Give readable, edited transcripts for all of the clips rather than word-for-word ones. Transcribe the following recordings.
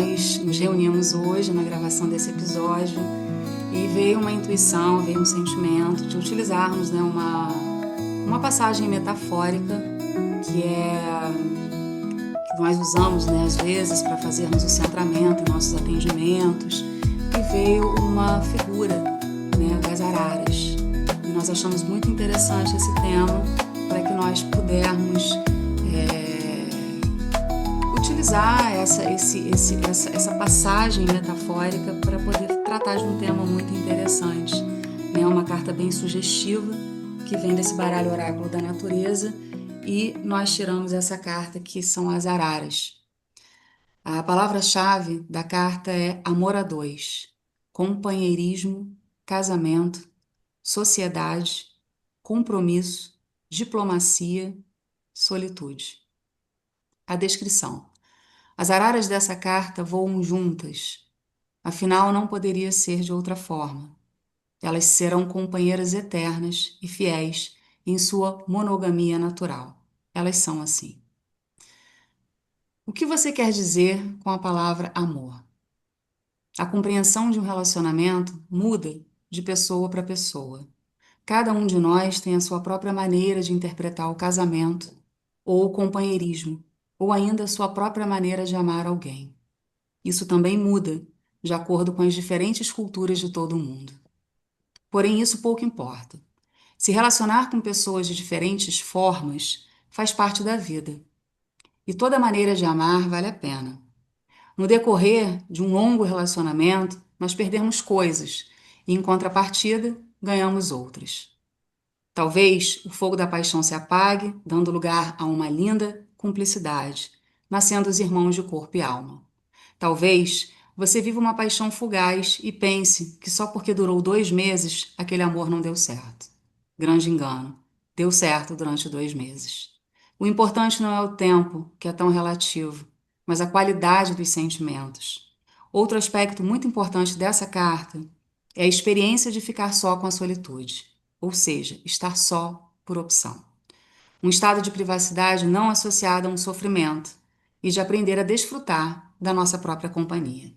nós nos reunimos hoje na gravação desse episódio e veio uma intuição, veio um sentimento de utilizarmos, né, uma passagem metafórica que nós usamos, né, às vezes para fazermos o centramento em nossos atendimentos, e veio uma figura, né, das araras. E nós achamos muito interessante esse tema para que nós pudermos utilizar essa passagem metafórica para poder tratar de um tema muito interessante. É uma carta bem sugestiva que vem desse baralho oráculo da natureza, e nós tiramos essa carta que são as araras. A palavra-chave da carta é amor a dois, companheirismo, casamento, sociedade, compromisso, diplomacia, solitude. A descrição. As araras dessa carta voam juntas, afinal não poderia ser de outra forma. Elas serão companheiras eternas e fiéis em sua monogamia natural. Elas são assim. O que você quer dizer com a palavra amor? A compreensão de um relacionamento muda de pessoa para pessoa. Cada um de nós tem a sua própria maneira de interpretar o casamento ou o companheirismo, ou ainda a sua própria maneira de amar alguém. Isso também muda de acordo com as diferentes culturas de todo o mundo. Porém, isso pouco importa. Se relacionar com pessoas de diferentes formas faz parte da vida. E toda maneira de amar vale a pena. No decorrer de um longo relacionamento, nós perdemos coisas e, em contrapartida, ganhamos outras. Talvez o fogo da paixão se apague, dando lugar a uma linda cumplicidade, nascendo os irmãos de corpo e alma. Talvez você viva uma paixão fugaz e pense que só porque durou 2 meses, aquele amor não deu certo. Grande engano. Deu certo durante 2 meses. O importante não é o tempo, que é tão relativo, mas a qualidade dos sentimentos. Outro aspecto muito importante dessa carta é a experiência de ficar só com a solitude, ou seja, estar só por opção. Um estado de privacidade não associado a um sofrimento e de aprender a desfrutar da nossa própria companhia.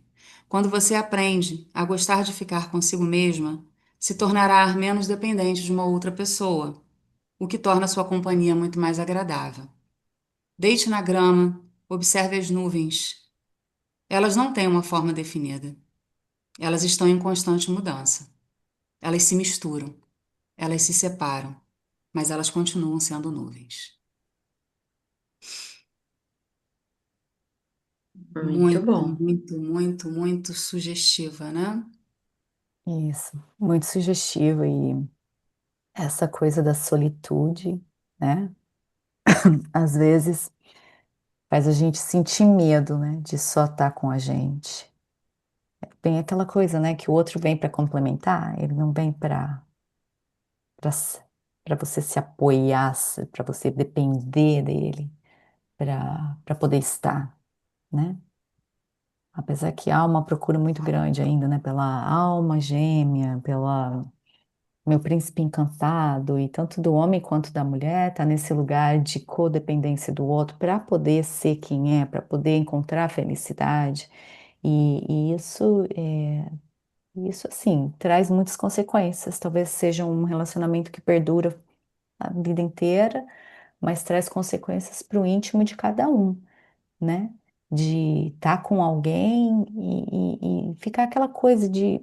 Quando você aprende a gostar de ficar consigo mesma, se tornará menos dependente de uma outra pessoa, o que torna sua companhia muito mais agradável. Deite na grama, observe as nuvens. Elas não têm uma forma definida. Elas estão em constante mudança. Elas se misturam, elas se separam, mas elas continuam sendo nuvens. Muito Muito, bom. muito, muito, muito sugestiva, né? Isso, muito sugestivo e essa coisa da solitude, né? Às vezes faz a gente sentir medo, né, de só estar com a gente. Tem aquela coisa, né, que o outro vem para complementar, ele não vem para para você se apoiar, para você depender dele, para poder estar, né? Apesar que há uma procura muito grande ainda, né, pela alma gêmea, pela meu príncipe encantado, e tanto do homem quanto da mulher tá nesse lugar de codependência do outro para poder ser quem é, para poder encontrar a felicidade. E isso assim traz muitas consequências. Talvez seja um relacionamento que perdura a vida inteira, mas traz consequências para o íntimo de cada um, né? De estar com alguém e ficar aquela coisa de,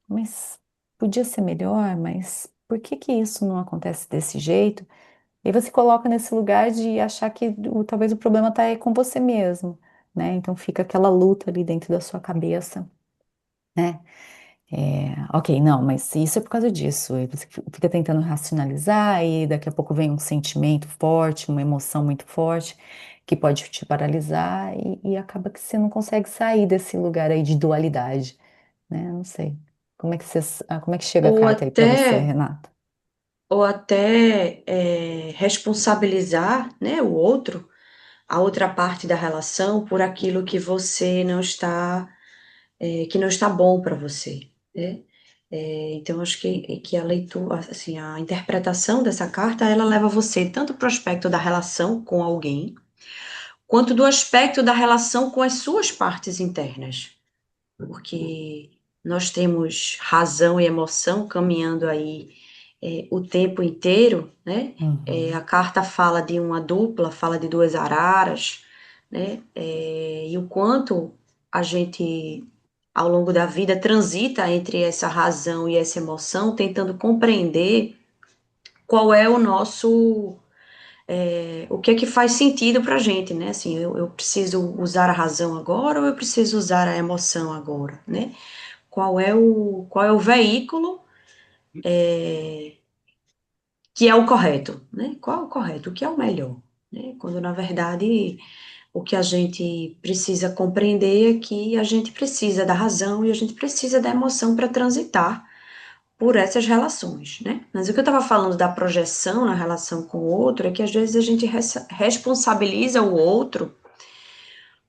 mas podia ser melhor, mas por que que isso não acontece desse jeito? E você coloca nesse lugar de achar que talvez o problema está aí com você mesmo, né? Então fica aquela luta ali dentro da sua cabeça, né? Ok, não, mas isso é por causa disso. E você fica tentando racionalizar e daqui a pouco vem um sentimento forte, uma emoção muito forte que pode te paralisar e acaba que você não consegue sair desse lugar aí de dualidade, né? Não sei. Como é que chega a Ou carta aí para você, até, Renata? ou até responsabilizar, né, o outro, a outra parte da relação, por aquilo que você não está, que não está bom para você, né? Então, acho que a leitura, assim, a interpretação dessa carta, ela leva você tanto para o aspecto da relação com alguém, quanto do aspecto da relação com as suas partes internas, porque nós temos razão e emoção caminhando aí o tempo inteiro, né? A carta fala de uma dupla, fala de duas araras, né? E o quanto a gente, ao longo da vida, transita entre essa razão e essa emoção, tentando compreender qual é o nosso o que é que faz sentido pra gente, né? Assim, eu preciso usar a razão agora ou eu preciso usar a emoção agora, né? Qual é o veículo que é o correto, né? Qual é o correto, o que é o melhor, né? Quando, na verdade, o que a gente precisa compreender é que a gente precisa da razão e a gente precisa da emoção para transitar por essas relações, né? Mas o que eu estava falando da projeção na relação com o outro é que às vezes a gente responsabiliza o outro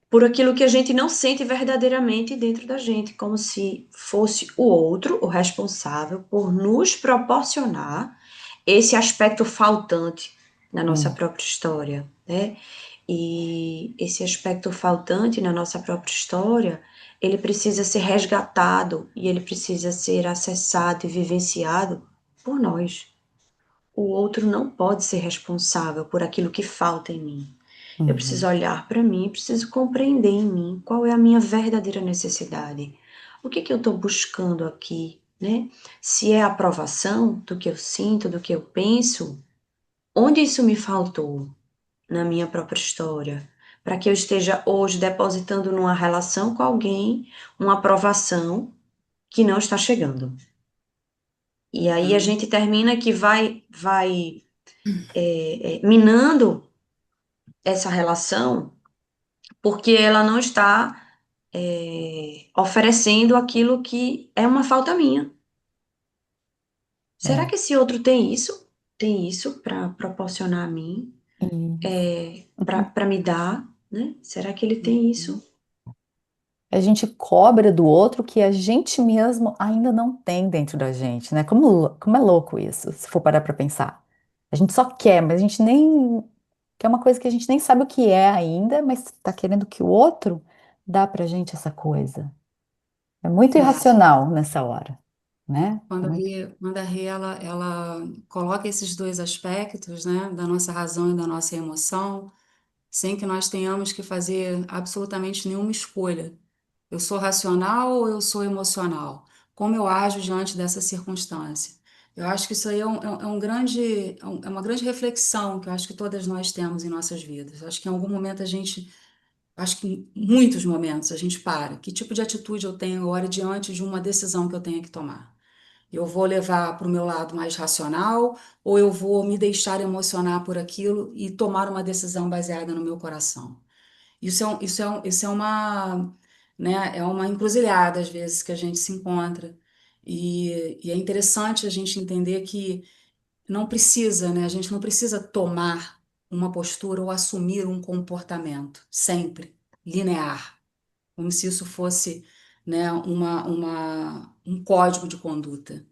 por aquilo que a gente não sente verdadeiramente dentro da gente, como se fosse o outro o responsável por nos proporcionar esse aspecto faltante na nossa própria história, né? E esse aspecto faltante na nossa própria história, ele precisa ser resgatado e ele precisa ser acessado e vivenciado por nós. O outro não pode ser responsável por aquilo que falta em mim. Eu preciso olhar para mim, preciso compreender em mim qual é a minha verdadeira necessidade. O que que eu estou buscando aqui, né? Se é a aprovação do que eu sinto, do que eu penso, onde isso me faltou na minha própria história? Para que eu esteja hoje depositando numa relação com alguém uma aprovação que não está chegando. E aí a gente termina que vai minando essa relação porque ela não está oferecendo aquilo que é uma falta minha. Será É. que esse outro tem isso? Tem isso para proporcionar a mim? Para me dar, né? Será que ele tem isso? A gente cobra do outro que a gente mesmo ainda não tem dentro da gente, né? Como é louco isso, se for parar para pensar. A gente só quer, mas a gente nem. Que é uma coisa que a gente nem sabe o que é ainda, mas tá querendo que o outro dá pra gente essa coisa. É muito É, irracional nessa hora, né? É muito... quando a Rê, ela coloca esses dois aspectos, né, da nossa razão e da nossa emoção, sem que nós tenhamos que fazer absolutamente nenhuma escolha. Eu sou racional ou eu sou emocional? Como eu ajo diante dessa circunstância? Eu acho que isso aí é um grande, é uma grande reflexão que eu acho que todas nós temos em nossas vidas. Eu acho que em algum momento a gente, acho que em muitos momentos a gente para. Que tipo de atitude eu tenho agora diante de uma decisão que eu tenho que tomar? Eu vou levar para o meu lado mais racional ou eu vou me deixar emocionar por aquilo e tomar uma decisão baseada no meu coração? Isso é uma, né, é uma encruzilhada, às vezes, que a gente se encontra. E é interessante a gente entender que não precisa, né, a gente não precisa tomar uma postura ou assumir um comportamento, sempre, linear, como se isso fosse, né, um código de conduta.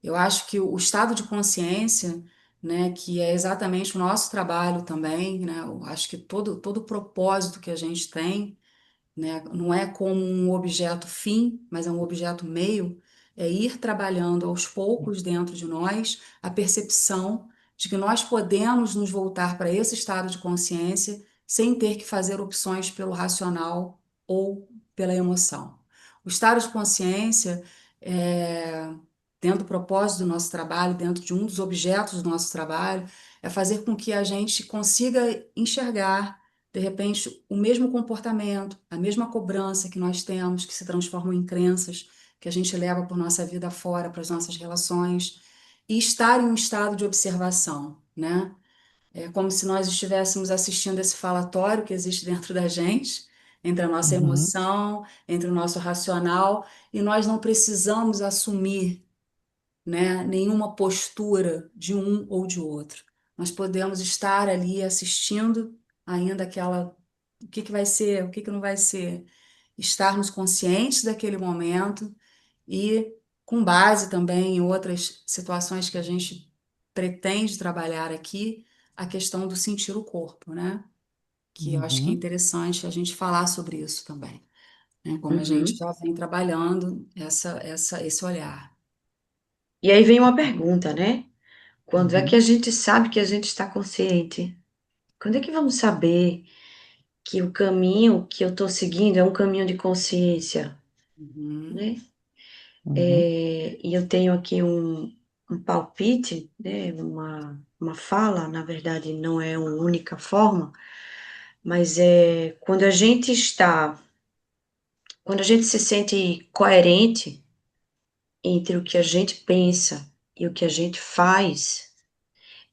Eu acho que o estado de consciência, né, que é exatamente o nosso trabalho também, né, eu acho que todo o propósito que a gente tem, né, não é como um objeto fim, mas é um objeto meio, é ir trabalhando aos poucos dentro de nós a percepção de que nós podemos nos voltar para esse estado de consciência sem ter que fazer opções pelo racional ou pela emoção. O estado de consciência é, dentro do propósito do nosso trabalho, dentro de um dos objetos do nosso trabalho, é fazer com que a gente consiga enxergar de repente, o mesmo comportamento, a mesma cobrança que nós temos, que se transformam em crenças que a gente leva por nossa vida fora, para as nossas relações, e estar em um estado de observação, né? É como se nós estivéssemos assistindo esse falatório que existe dentro da gente, entre a nossa Uhum. emoção, entre o nosso racional, e nós não precisamos assumir, né, nenhuma postura de um ou de outro. Nós podemos estar ali assistindo ainda aquela, o que que vai ser, o que que não vai ser, estarmos conscientes daquele momento e com base também em outras situações que a gente pretende trabalhar aqui, a questão do sentir o corpo, né? que eu acho que é Uhum, interessante a gente falar sobre isso também, né? Como a gente uhum. já vem trabalhando esse olhar. E aí vem uma pergunta, né? Quando é que a uhum, gente sabe que a gente está consciente? Quando é que vamos saber que o caminho que eu estou seguindo é um caminho de consciência, Uhum, né? uhum, E eu tenho aqui um palpite, né? Uma fala, na verdade, não é uma única forma, mas é quando a gente se sente coerente entre o que a gente pensa e o que a gente faz,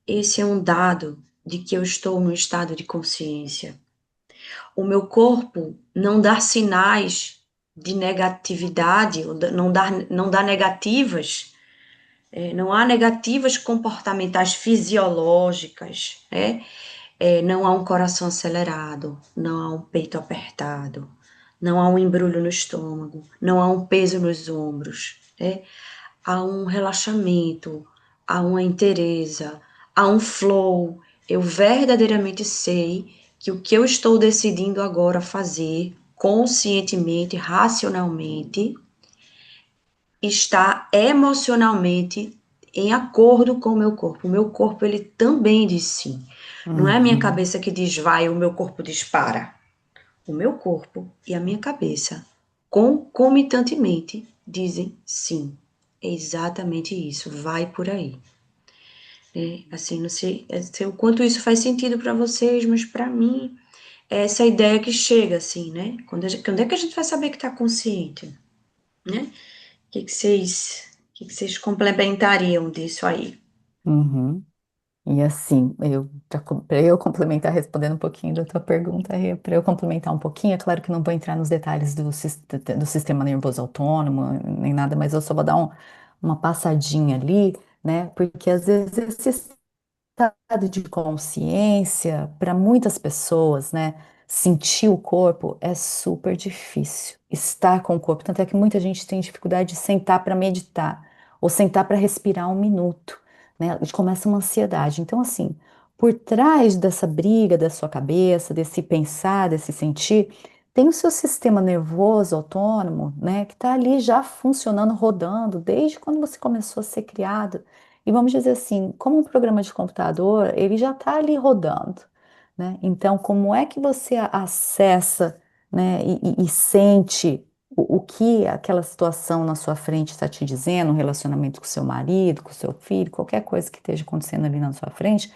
esse é um dado de que eu estou num estado de consciência. O meu corpo não dá sinais de negatividade, não dá negativas, não há negativas comportamentais fisiológicas, né? Não há um coração acelerado, não há um peito apertado, não há um embrulho no estômago, não há um peso nos ombros, né? Há um relaxamento, há uma inteireza, há um flow. Eu verdadeiramente sei que o que eu estou decidindo agora fazer, conscientemente, racionalmente, está emocionalmente em acordo com o meu corpo. O meu corpo, ele também diz sim. Não é a minha uhum, cabeça que diz vai, o meu corpo dispara. O meu corpo e a minha cabeça, concomitantemente, dizem sim. É exatamente isso, vai por aí. Assim, não sei, o quanto isso faz sentido para vocês, mas para mim é essa ideia que chega, assim, né? Quando é que a gente vai saber que está consciente, né? O que que vocês complementariam disso aí? uhum. E assim, para eu complementar, respondendo um pouquinho da tua pergunta, para eu complementar um pouquinho, é claro que não vou entrar nos detalhes do sistema nervoso autônomo, nem nada, mas eu só vou dar uma passadinha ali, né? Porque às vezes esse estado de consciência, para muitas pessoas, né, sentir o corpo é super difícil. Estar com o corpo, tanto é que muita gente tem dificuldade de sentar para meditar ou sentar para respirar um minuto, né? E começa uma ansiedade. Então, assim, por trás dessa briga da sua cabeça, desse pensar, desse sentir, tem o seu sistema nervoso autônomo, né, que está ali já funcionando, rodando, desde quando você começou a ser criado. E vamos dizer assim, como um programa de computador, ele já está ali rodando, né? Então, como é que você acessa, né, e sente o que aquela situação na sua frente está te dizendo, um relacionamento com seu marido, com seu filho, qualquer coisa que esteja acontecendo ali na sua frente,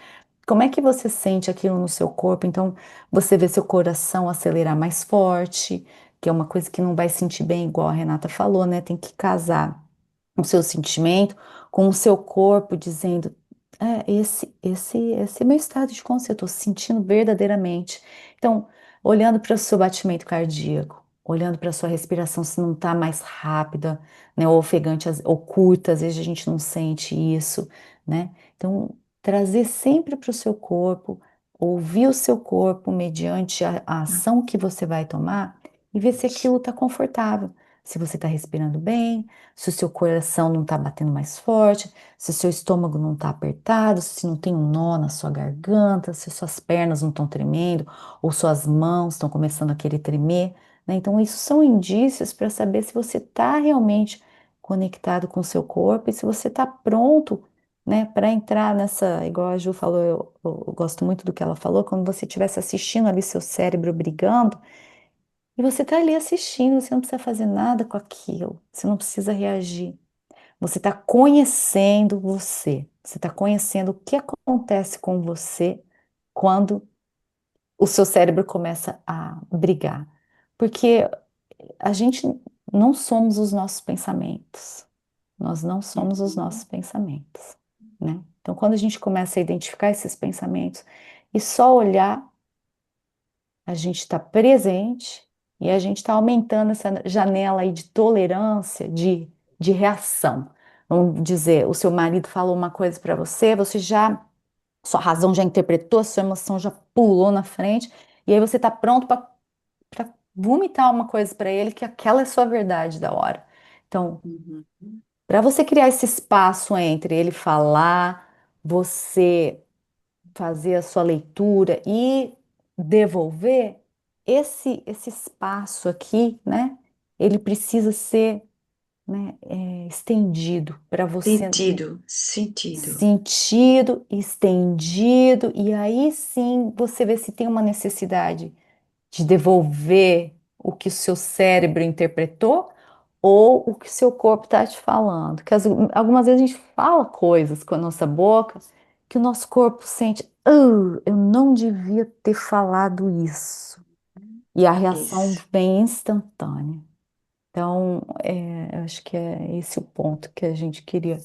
como é que você sente aquilo no seu corpo? Então, você vê seu coração acelerar mais forte, que é uma coisa que não vai sentir bem, igual a Renata falou, né? Tem que casar o seu sentimento com o seu corpo dizendo, esse é meu estado de consciência, eu estou sentindo verdadeiramente. Então, olhando para o seu batimento cardíaco, olhando para a sua respiração, se não está mais rápida, né, ou ofegante, ou curta, às vezes a gente não sente isso, né? Então, trazer sempre para o seu corpo, ouvir o seu corpo mediante a ação que você vai tomar e ver se aquilo está confortável, se você está respirando bem, se o seu coração não está batendo mais forte, se o seu estômago não está apertado, se não tem um nó na sua garganta, se suas pernas não estão tremendo, ou suas mãos estão começando a querer tremer, né? Então, isso são indícios para saber se você está realmente conectado com o seu corpo e se você está pronto, né, para entrar nessa, igual a Ju falou, eu gosto muito do que ela falou, quando você estivesse assistindo ali seu cérebro brigando. E você está ali assistindo, você não precisa fazer nada com aquilo, você não precisa reagir. Você está conhecendo você, você está conhecendo o que acontece com você quando o seu cérebro começa a brigar. Porque a gente não somos os nossos pensamentos, nós não somos os nossos uhum, pensamentos, né? Então, quando a gente começa a identificar esses pensamentos e só olhar, a gente está presente e a gente está aumentando essa janela aí de tolerância, de reação. Vamos dizer, o seu marido falou uma coisa para você, você já, sua razão já interpretou, sua emoção já pulou na frente, e aí você está pronto para vomitar uma coisa para ele, que aquela é sua verdade da hora. Então, uhum, para você criar esse espaço entre ele falar, você fazer a sua leitura e devolver, esse espaço aqui, né? Ele precisa ser, né, estendido para você Sentido, sentido. sentido, estendido, e aí sim você vê se tem uma necessidade de devolver o que o seu cérebro interpretou ou o que o seu corpo está te falando. Que algumas vezes a gente fala coisas com a nossa boca que o nosso corpo sente, eu não devia ter falado isso. E a reação Isso. vem instantânea. Então, eu acho que é esse o ponto que a gente queria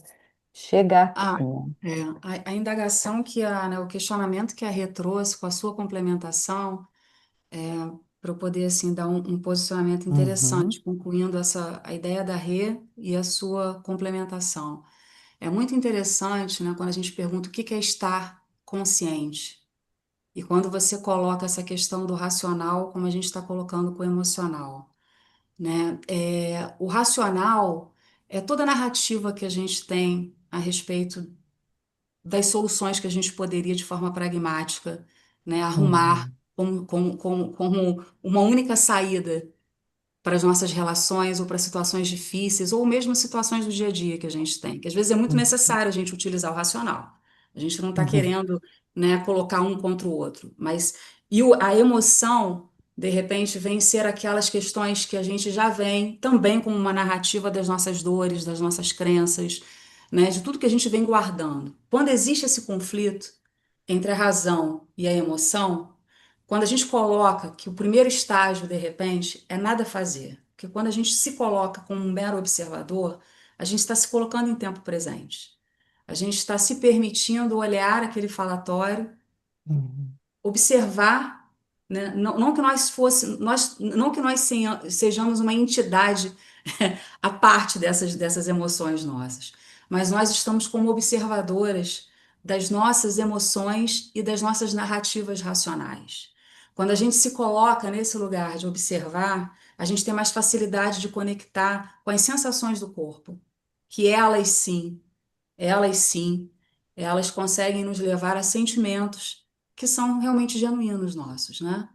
chegar aqui, Ah, né? a indagação né, o questionamento que a Rê trouxe com a sua complementação, para eu poder assim dar um posicionamento interessante, Uhum, concluindo a ideia da Rê e a sua complementação. É muito interessante, né, quando a gente pergunta o que que é estar consciente. E quando você coloca essa questão do racional, como a gente está colocando com o emocional, né? O racional é toda a narrativa que a gente tem a respeito das soluções que a gente poderia, de forma pragmática, né, arrumar uhum, como uma única saída para as nossas relações ou para situações difíceis, ou mesmo situações do dia a dia que a gente tem, que às vezes é muito uhum, necessário a gente utilizar o racional. A gente não está uhum, querendo, né, colocar um contra o outro, mas a emoção, de repente, vem ser aquelas questões que a gente já vem também como uma narrativa das nossas dores, das nossas crenças, né, de tudo que a gente vem guardando. Quando existe esse conflito entre a razão e a emoção, quando a gente coloca que o primeiro estágio, de repente, é nada fazer, porque quando a gente se coloca como um mero observador, a gente está se colocando em tempo presente. A gente está se permitindo olhar aquele falatório, uhum, observar, né? Não que nós fosse, não que nós sejamos uma entidade a parte dessas emoções nossas, mas nós estamos como observadoras das nossas emoções e das nossas narrativas racionais. Quando a gente se coloca nesse lugar de observar, a gente tem mais facilidade de conectar com as sensações do corpo, que elas sim, elas conseguem nos levar a sentimentos que são realmente genuínos nossos, né?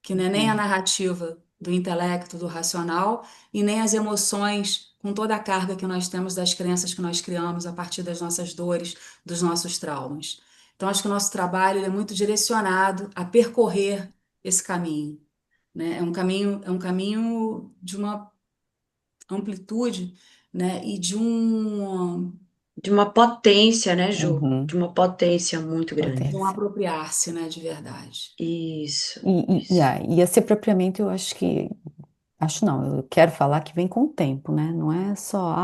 Que não é nem a uhum. narrativa do intelecto, do racional, e nem as emoções com toda a carga que nós temos das crenças que nós criamos a partir das nossas dores, dos nossos traumas. Então, acho que o nosso trabalho ele é muito direcionado a percorrer esse caminho, né? É um caminho de uma amplitude, né? E De uma potência, né, Ju? De Uhum. uma potência muito grande. de um Potência. apropriar-se, né? De verdade. Isso, E isso. e esse apropriamento eu acho que, acho não, eu quero falar que vem com o tempo, né? Não é só,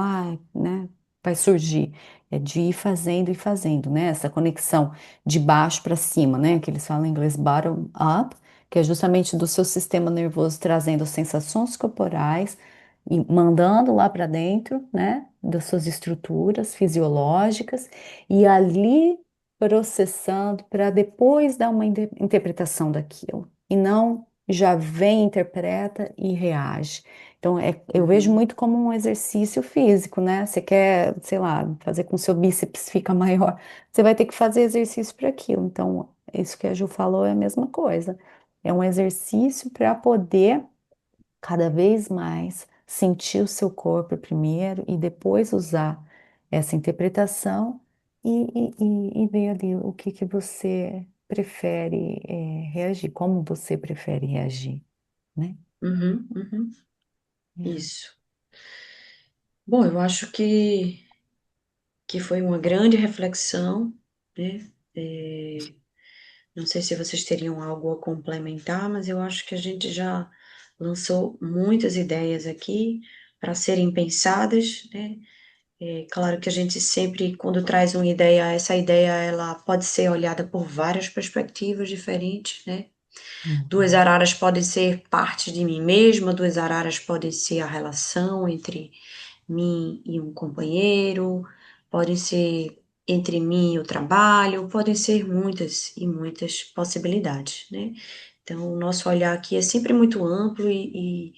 né, vai surgir. É de ir fazendo e fazendo, né? Essa conexão de baixo para cima, né? Que eles falam em inglês bottom up, que é justamente do seu sistema nervoso trazendo as sensações corporais e mandando lá para dentro, né? Das suas estruturas fisiológicas e ali processando para depois dar uma interpretação daquilo. E não já vem, interpreta e reage. Então, eu vejo Uhum, muito como um exercício físico, né? Você quer, sei lá, fazer com que o seu bíceps fica maior, você vai ter que fazer exercício para aquilo. Então, isso que a Ju falou é a mesma coisa. É um exercício para poder cada vez mais sentir o seu corpo primeiro e depois usar essa interpretação e ver ali o que que você prefere reagir, como você prefere reagir, né? uhum, uhum. É. Isso. Bom, eu acho que foi uma grande reflexão, né? Não sei se vocês teriam algo a complementar, mas eu acho que a gente já lançou muitas ideias aqui para serem pensadas, né? É claro que a gente sempre, quando traz uma ideia, essa ideia ela pode ser olhada por várias perspectivas diferentes, né? Duas Uhum. araras podem ser parte de mim mesma, duas araras podem ser a relação entre mim e um companheiro, podem ser entre mim e o trabalho, podem ser muitas e muitas possibilidades, né? Então, o nosso olhar aqui é sempre muito amplo e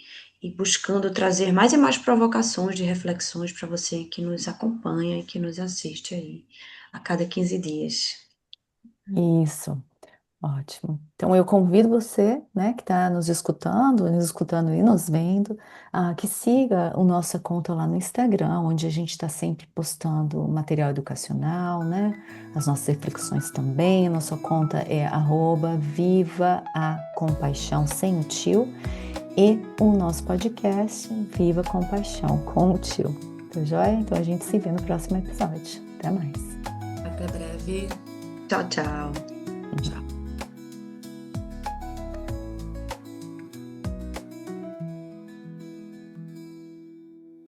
buscando trazer mais e mais provocações de reflexões para você que nos acompanha e que nos assiste aí a cada 15 dias. Isso. Ótimo. Então eu convido você, né, que está nos escutando e nos vendo, que siga a nossa conta lá no Instagram, onde a gente está sempre postando material educacional, né, as nossas reflexões também. A nossa conta é @Viva a Compaixão sem o tio, e o nosso podcast Viva a Compaixão com o tio. Tá joia? Então a gente se vê no próximo episódio. Até mais. Até breve. Tchau, tchau. Tchau.